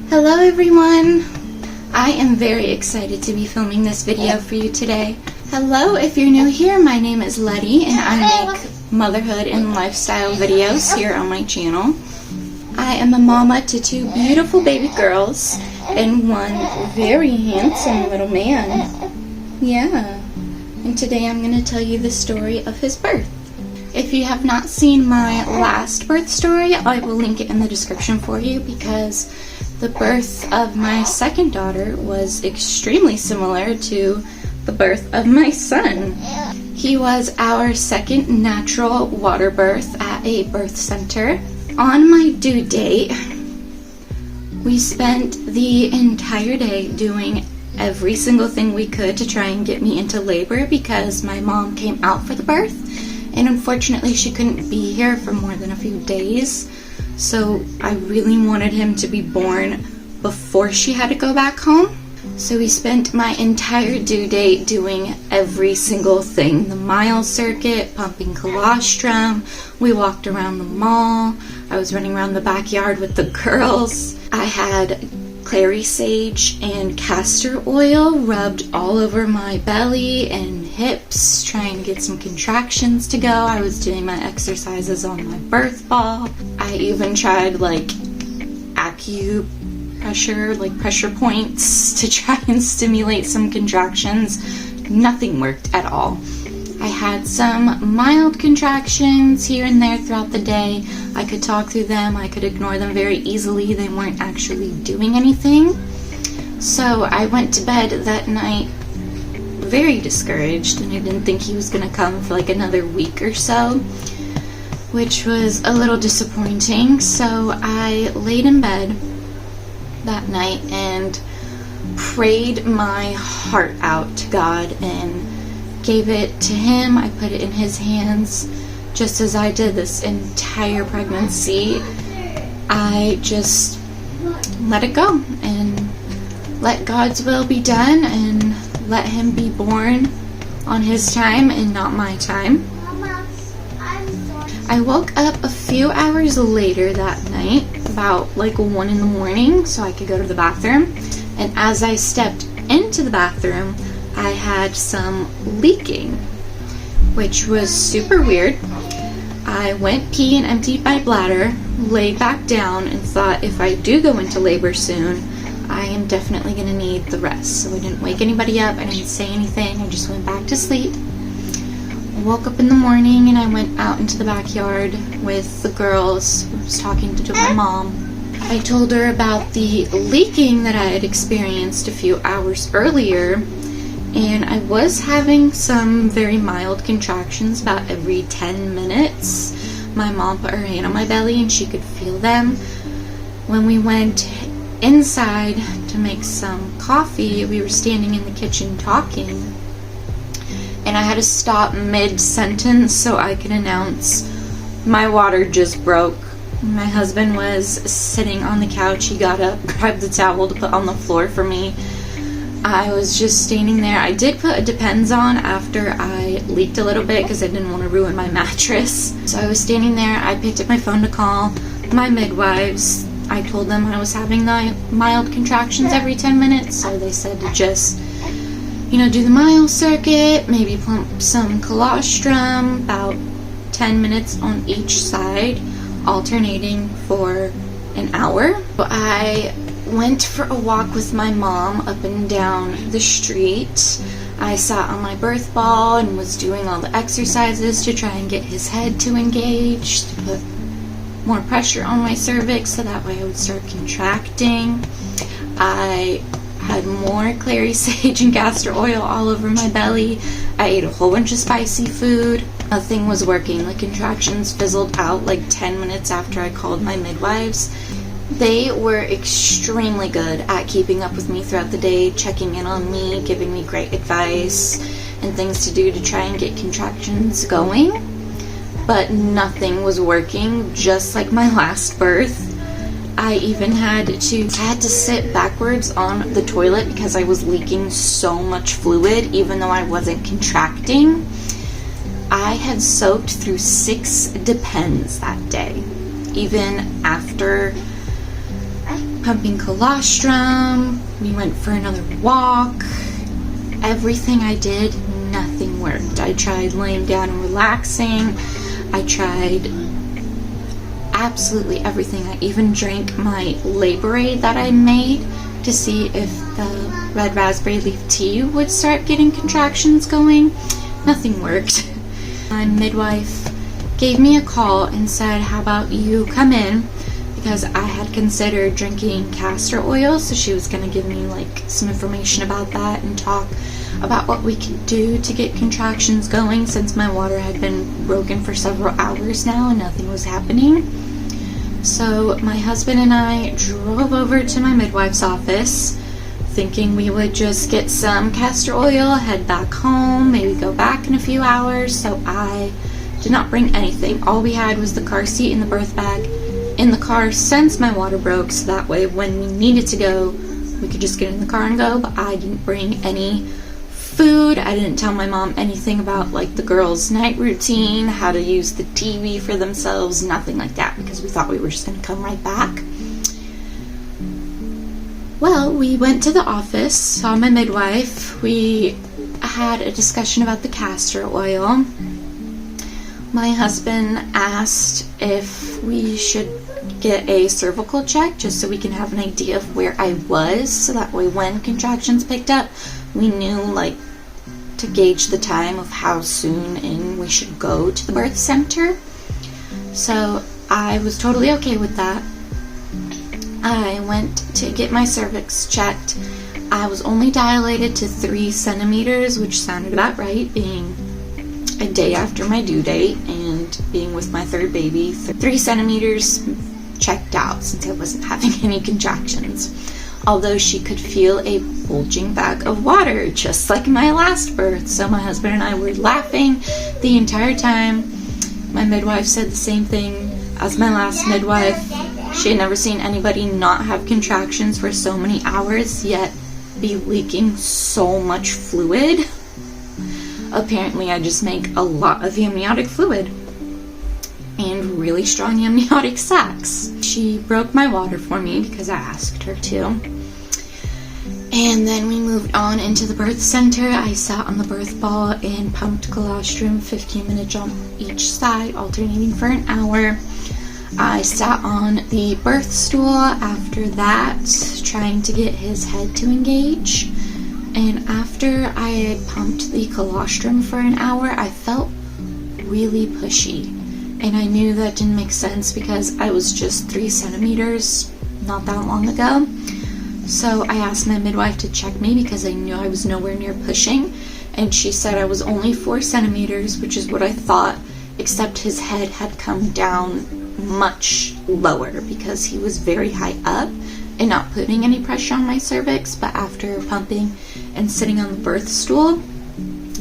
Hello everyone! I am very excited to be filming this video for you today. Hello, if you're new here, my name is Letty and I make motherhood and lifestyle videos here on my channel. I am a mama to two beautiful baby girls and one very handsome little man. Yeah, and today I'm going to tell you the story of his birth. If you have not seen my last birth story, I will link it in the description for you because the birth of my second daughter was extremely similar to the birth of my son. He was our second natural water birth at a birth center. On my due date, we spent the entire day doing every single thing we could to try and get me into labor because my mom came out for the birth, and unfortunately she couldn't be here for more than a few days. So I really wanted him to be born before she had to go back home. So we spent my entire due date doing every single thing. The mile circuit, pumping colostrum, we walked around the mall, I was running around the backyard with the girls. I had clary sage and castor oil rubbed all over my belly and hips, trying to get some contractions to go. I was doing my exercises on my birth ball. I even tried like acupressure, like pressure points to try and stimulate some contractions. Nothing worked at all. I had some mild contractions here and there throughout the day. I could talk through them, I could ignore them very easily. They weren't actually doing anything. So I went to bed that night very discouraged, and I didn't think he was gonna come for like another week or so, which was a little disappointing. So I laid in bed that night and prayed my heart out to God and gave it to him. I put it in his hands, just as I did this entire pregnancy. I just let it go and let God's will be done and let him be born on his time and not my time. I woke up a few hours later that night, about like 1 in the morning, so I could go to the bathroom. And as I stepped into the bathroom, I had some leaking, which was super weird. I went pee and emptied my bladder, laid back down, and thought if I do go into labor soon, I am definitely going to need the rest. So I didn't wake anybody up, I didn't say anything, I just went back to sleep. I woke up in the morning and I went out into the backyard with the girls. I was talking to my mom. I told her about the leaking that I had experienced a few hours earlier, and I was having some very mild contractions about every 10 minutes. My mom put her hand on my belly and she could feel them. When we went inside to make some coffee, we were standing in the kitchen talking, and I had to stop mid-sentence so I could announce my water just broke. My husband was sitting on the couch. He got up, grabbed the towel to put on the floor for me. I was just standing there. I did put a Depends on after I leaked a little bit because I didn't want to ruin my mattress. So I was standing there. I picked up my phone to call my midwives. I told them I was having the mild contractions every 10 minutes, so they said to just, do the mile circuit, maybe pump some colostrum, about 10 minutes on each side, alternating for an hour. I went for a walk with my mom up and down the street. I sat on my birth ball and was doing all the exercises to try and get his head to engage, to put more pressure on my cervix so that way I would start contracting. I had more clary sage and castor oil all over my belly. I ate a whole bunch of spicy food. Nothing was working. The contractions fizzled out like 10 minutes after I called my midwives. They were extremely good at keeping up with me throughout the day, checking in on me, giving me great advice and things to do to try and get contractions going. But nothing was working, just like my last birth. I even had to sit backwards on the toilet because I was leaking so much fluid even though I wasn't contracting. I had soaked through 6 Depends that day, even after pumping colostrum. We went for another walk. Everything I did, nothing worked. I tried laying down and relaxing. I tried absolutely everything. I even drank my Laborate that I made to see if the red raspberry leaf tea would start getting contractions going. Nothing worked. My midwife gave me a call and said, how about you come in, because I had considered drinking castor oil, so she was going to give me like some information about that and talk about what we could do to get contractions going, since my water had been broken for several hours now and nothing was happening. So my husband and I drove over to my midwife's office thinking we would just get some castor oil, head back home, maybe go back in a few hours. So I did not bring anything. All we had was the car seat and the birth bag in the car since my water broke, so that way when we needed to go, we could just get in the car and go. But I didn't bring any food. I didn't tell my mom anything about like the girls' night routine, how to use the TV for themselves, nothing like that, because we thought we were just going to come right back. Well, we went to the office, saw my midwife. We had a discussion about the castor oil. My husband asked if we should get a cervical check just so we can have an idea of where I was, so that way when contractions picked up, we knew like to gauge the time of how soon in we should go to the birth center. So I was totally okay with that. I went to get my cervix checked. I was only dilated to 3 centimeters, which sounded about right, being a day after my due date and being with my third baby. 3 centimeters checked out since I wasn't having any contractions. Although she could feel a bulging bag of water, just like my last birth. So my husband and I were laughing the entire time. My midwife said the same thing as my last midwife. She had never seen anybody not have contractions for so many hours, yet be leaking so much fluid. Apparently I just make a lot of amniotic fluid and really strong amniotic sacs. She broke my water for me because I asked her to. And then we moved on into the birth center. I sat on the birth ball and pumped colostrum 15 minutes on each side, alternating for an hour. I sat on the birth stool after that, trying to get his head to engage. And after I had pumped the colostrum for an hour, I felt really pushy. And I knew that didn't make sense because I was just 3 centimeters not that long ago. So I asked my midwife to check me because I knew I was nowhere near pushing. And she said I was only 4 centimeters, which is what I thought, except his head had come down much lower because he was very high up and not putting any pressure on my cervix. But after pumping and sitting on the birth stool,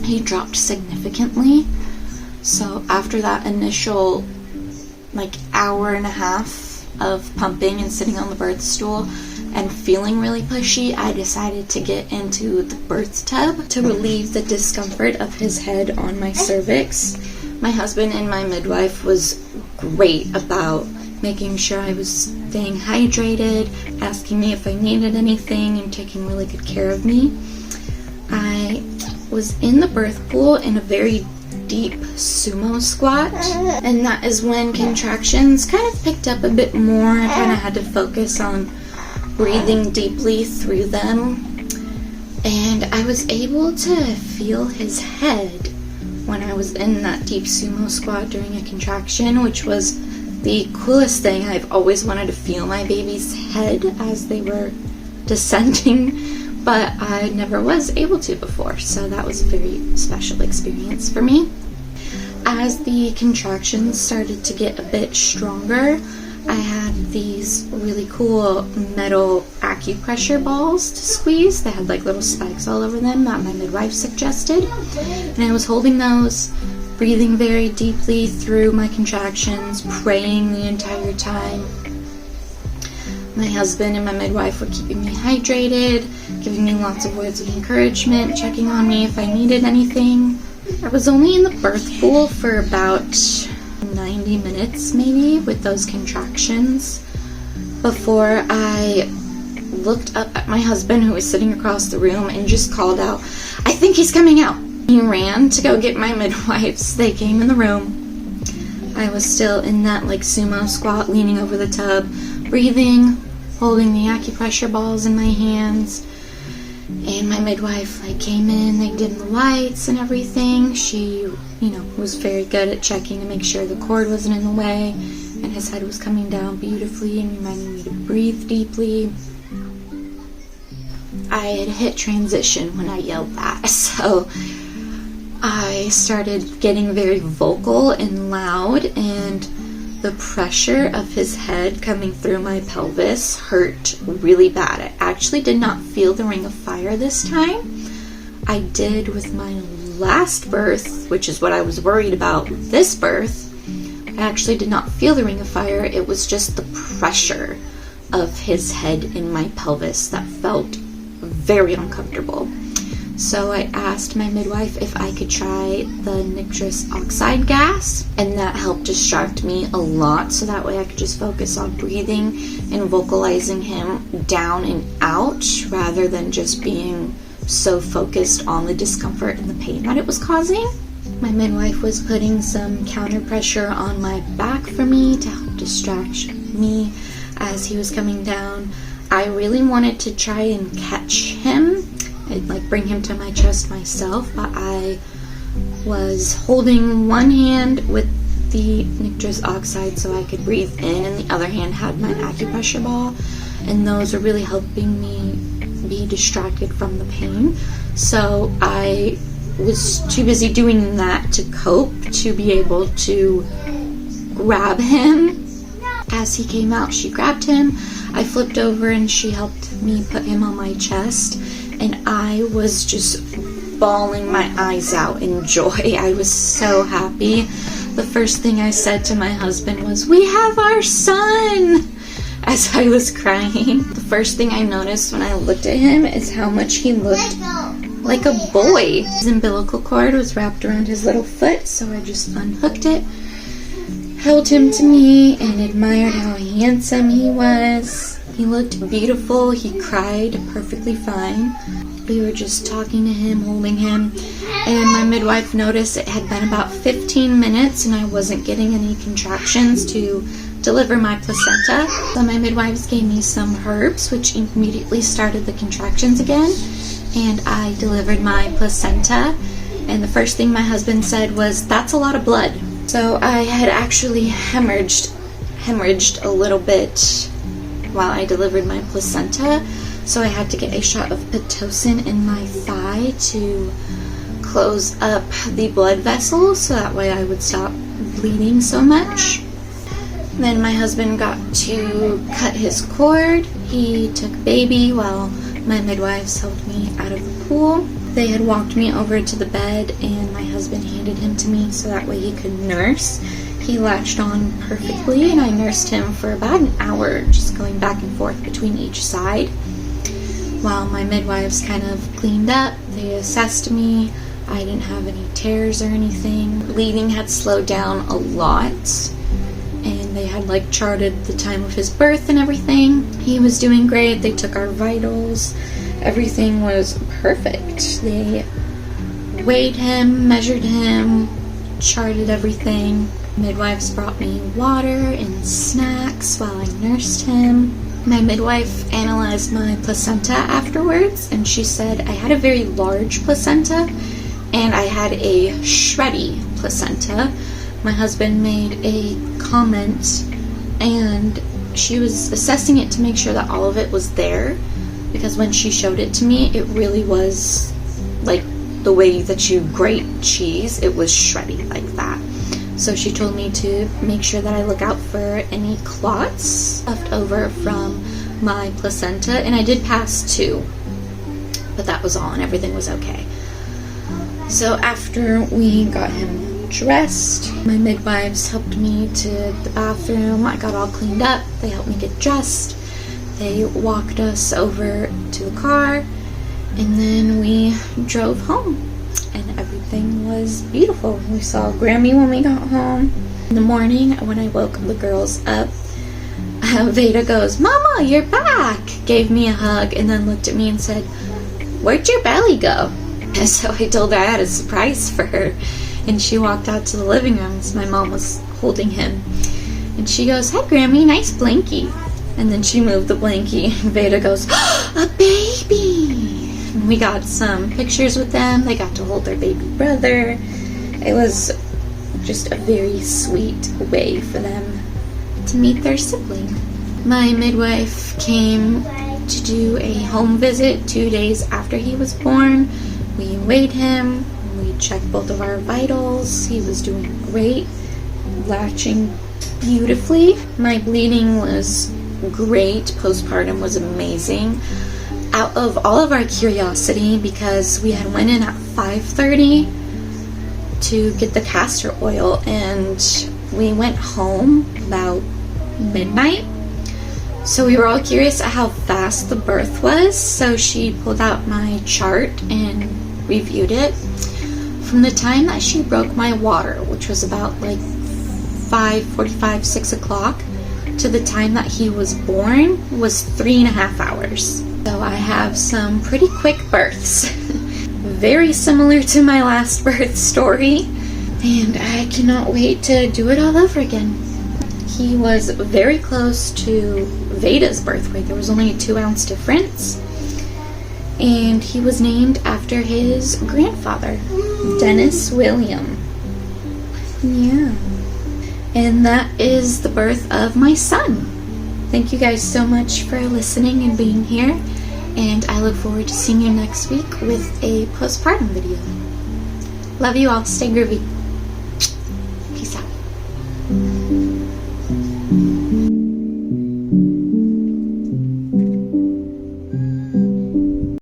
he dropped significantly. So after that initial like hour and a half of pumping and sitting on the birth stool and feeling really pushy, I decided to get into the birth tub to relieve the discomfort of his head on my cervix. My husband and my midwife was great about making sure I was staying hydrated, asking me if I needed anything, and taking really good care of me. I was in the birth pool in a very deep sumo squat, and that is when contractions kind of picked up a bit more. I kind of had to focus on breathing deeply through them, and I was able to feel his head when I was in that deep sumo squat during a contraction, which was the coolest thing. I've always wanted to feel my baby's head as they were descending, but I never was able to before, so that was a very special experience for me. As the contractions started to get a bit stronger, I had these really cool metal acupressure balls to squeeze. They had like little spikes all over them that my midwife suggested. And I was holding those, breathing very deeply through my contractions, praying the entire time. My husband and my midwife were keeping me hydrated, giving me lots of words of encouragement, checking on me if I needed anything. I was only in the birth pool for about 90 minutes maybe with those contractions, before I looked up at my husband, who was sitting across the room, and just called out, "I think he's coming out." He ran to go get my midwives. They came in the room. I was still in that like sumo squat, leaning over the tub, breathing, holding the acupressure balls in my hands. And my midwife like came in, they dimmed the lights and everything. She, was very good at checking to make sure the cord wasn't in the way, and his head was coming down beautifully and reminding me to breathe deeply. I had hit transition when I yelled that, so I started getting very vocal and loud, and the pressure of his head coming through my pelvis hurt really bad. I actually did not feel the ring of fire this time. I did with my last birth, which is what I was worried about with this birth. I actually did not feel the ring of fire. It was just the pressure of his head in my pelvis that felt very uncomfortable. So I asked my midwife if I could try the nitrous oxide gas, and that helped distract me a lot, so that way I could just focus on breathing and vocalizing him down and out rather than just being so focused on the discomfort and the pain that it was causing. My midwife was putting some counter pressure on my back for me to help distract me as he was coming down. I really wanted to try and catch him. I'd like bring him to my chest myself, but I was holding one hand with the nitrous oxide so I could breathe in, and the other hand had my acupressure ball, and those were really helping me be distracted from the pain. So I was too busy doing that to cope, to be able to grab him. As he came out, she grabbed him. I flipped over and she helped me put him on my chest, and I was just bawling my eyes out in joy. I was so happy. The first thing I said to my husband was, "We have our son!" as I was crying. The first thing I noticed when I looked at him is how much he looked like a boy. His umbilical cord was wrapped around his little foot, so I just unhooked it, held him to me, and admired how handsome he was. He looked beautiful. He cried perfectly fine. We were just talking to him, holding him, and my midwife noticed it had been about 15 minutes and I wasn't getting any contractions to deliver my placenta. So my midwives gave me some herbs, which immediately started the contractions again, and I delivered my placenta. And the first thing my husband said was, "That's a lot of blood." So I had actually hemorrhaged a little bit while I delivered my placenta, so I had to get a shot of Pitocin in my thigh to close up the blood vessels so that way I would stop bleeding so much. Then my husband got to cut his cord. He took baby while my midwives helped me out of the pool. They had walked me over to the bed, and my husband handed him to me so that way he could nurse. He latched on perfectly, and I nursed him for about an hour, just going back and forth between each side. While my midwives kind of cleaned up, they assessed me. I didn't have any tears or anything. Bleeding had slowed down a lot, and they had like charted the time of his birth and everything. He was doing great. They took our vitals. Everything was perfect. They weighed him, measured him, charted everything. Midwives brought me water and snacks while I nursed him. My midwife analyzed my placenta afterwards, and she said I had a very large placenta and I had a shreddy placenta. My husband made a comment, and she was assessing it to make sure that all of it was there, because when she showed it to me, it really was like the way that you grate cheese. It was shreddy like that. So she told me to make sure that I look out for any clots left over from my placenta, and I did pass 2, but that was all, and everything was okay. So after we got him dressed, my midwives helped me to the bathroom. I got all cleaned up. They helped me get dressed. They walked us over to the car, and then we drove home, and everything was beautiful. We saw Grammy when we got home. In the morning, when I woke the girls up, Veda goes, "Mama, you're back," gave me a hug, and then looked at me and said, "Where'd your belly go?" And so I told her I had a surprise for her, and she walked out to the living room as my mom was holding him. And she goes, "Hi, Grammy, nice blankie." And then she moved the blankie, and Veda goes, "A baby!" And we got some pictures with them. They got to hold their baby brother. It was just a very sweet way for them to meet their sibling. My midwife came to do a home visit 2 days after he was born. We weighed him. We checked both of our vitals. He was doing great, latching beautifully. My bleeding was great. Postpartum was amazing. Out of all of our curiosity, because we had went in at 5:30 to get the castor oil, and we went home about midnight. So we were all curious at how fast the birth was. So she pulled out my chart and reviewed it. From the time that she broke my water, which was about like 5:45, 6 o'clock, to the time that he was born was 3.5 hours. So I have some pretty quick births. Very similar to my last birth story. And I cannot wait to do it all over again. He was very close to Veda's birth weight. There was only a 2-ounce difference. And he was named after his grandfather, Dennis William. Yeah. And that is the birth of my son. Thank you guys so much for listening and being here. And I look forward to seeing you next week with a postpartum video. Love you all. Stay groovy.